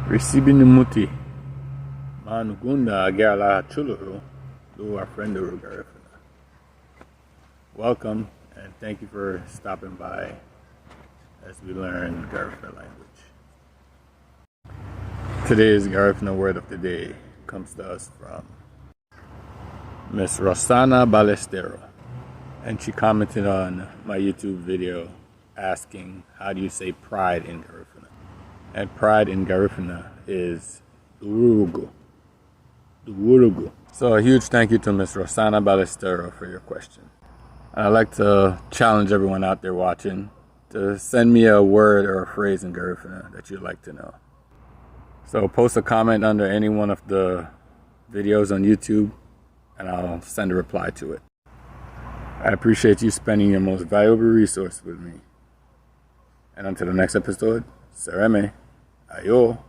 Recibinumuti Manugunda Agala Chuluhu Lu our friend Garifuna. Welcome and thank you for stopping by as we learn Garifuna language. Today's Garifuna word of the day comes to us from Miss Rosana Ballestero, and she commented on my YouTube video asking how do you say pride in Garifuna. And pride in Garifuna is Düwürügü. Düwürügü. So a huge thank you to Miss Rosana Ballestero for your question. And I'd like to challenge everyone out there watching to send me a word or a phrase in Garifuna that you'd like to know. So post a comment under any one of the videos on YouTube and I'll send a reply to it. I appreciate you spending your most valuable resource with me. And until the next episode, Sereme, Ayo.